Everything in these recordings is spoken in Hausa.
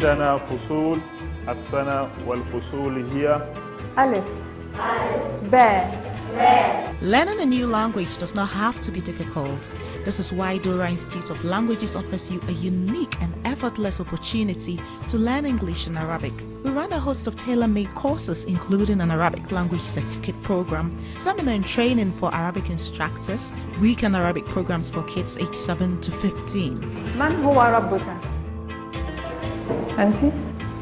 عندنا فصول السنة والفصول هي ألف ب. Learning a new language does not have to be difficult. This is why Dora Institute of Languages offers you a unique and effortless opportunity to learn English and Arabic. We run a host of tailor-made courses, including an Arabic language certificate program, seminar and training for Arabic instructors, weekend Arabic programs for kids aged 7 to 15. من هو ربك؟ أنت؟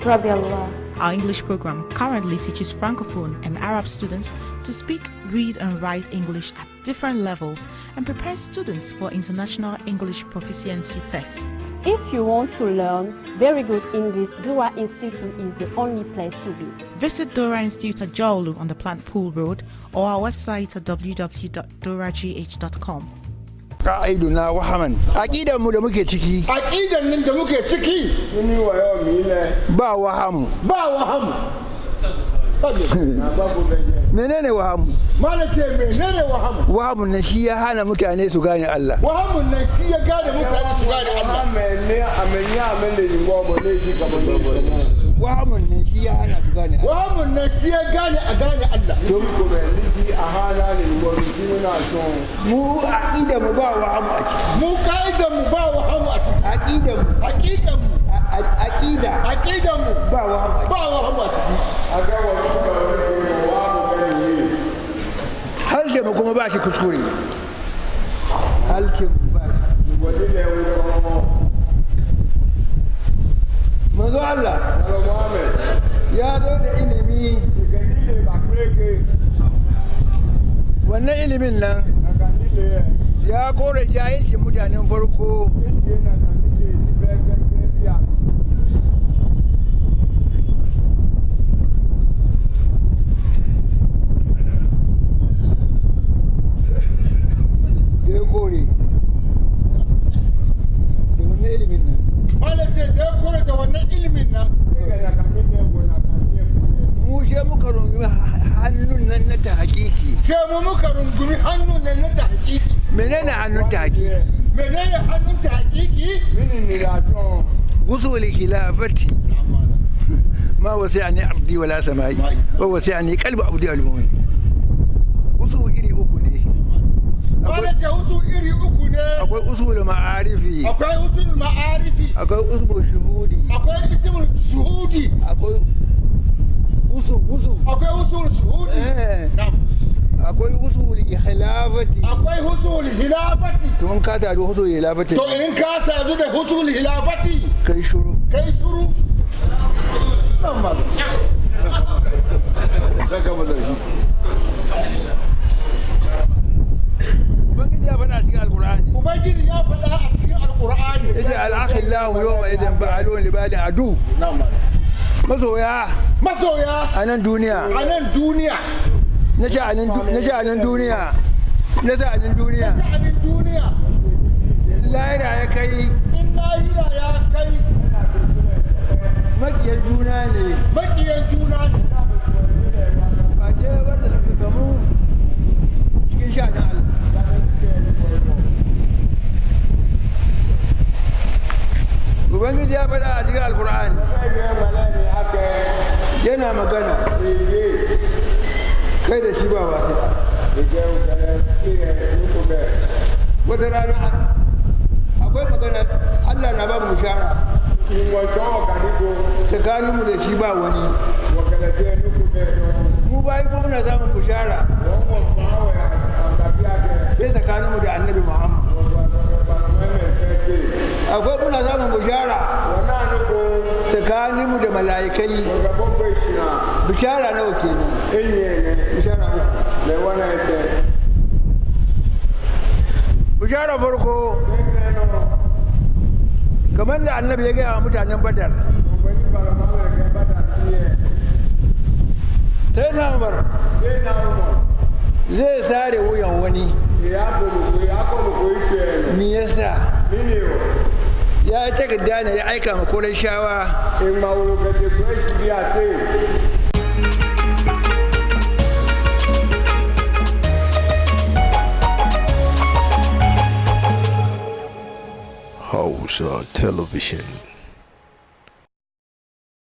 رضي الله. Our English program currently teaches Francophone and Arab students to speak, read and write English at different levels and prepares students for international English proficiency tests. If you want to learn very good English, Dora Institute is the only place to be. Visit Dora Institute at Jowlu on the Plant Pool Road or our website at www.doragh.com. Ƙa'iduna wahaman aƙidanmu da muke ciki aƙidan nan da muke ciki ni wa yau mi ne ba wahamu menene wahamu malace menene wahamu wahamun nan shi ya hana mutane su gane Allah wahamun nan shi ya gane mutane su gane Allah amenne amenya amende yingo mo ne shi kamar wahamun nan shi ya hana su gane wahamun nan shi ya gane a gane Allah don ko mai liki a hana ne yingo shi muna son mu aqida mu ba wahamu a ciki mu kaida mu ba wahamu a ciki aqida mu haqiqan mu aqida mu ba wahamu a ciki aga wa halke mu kuma ba shi kuskure halke mu ba manzo Allah ya zo da ilimi wannan ilimin nan ya kore jahilcin mutanen farko menene hannun ta hakiki وصول خلافتي ما وسعني أرضي ولا سماي ووسعني قلب عبدي المؤمن وصول إري أكوني أقول أصول معارفي أقول أصول شهودي أقول أصول شهودي akwai usuli khilafati to in ka sadu usuli khilafati da usuli khilafati kai shuru amma saka mazari ubangiji ya faɗa cikin alqur'ani yace al-akhillahu yawma idan ba'alun libali adu masoya a nan duniya na sha'anin duniya lahira ya kai makiyar juna ne ba ke wanda daga gamu cikin sha'anin Allah ubangiji ya faɗa a cikin alkur'ani yana magana kai da shi ba wasu wata rana akwai magana Allah na ba mu shara tsakaninmu da shi ba wani mu bayi kuma muna samun bushara sai tsakaninmu da annabi Muhammad akwai muna samun bushara tsakaninmu da mala'ikai bishara nawa kenan bishara uku bishara farko kamar da annabi ya gaya wa mutanen Badar sai na Umar zai sare wuyan wani me yasa ya takarda ne ya aika ma Qurayshawa Hausa Television.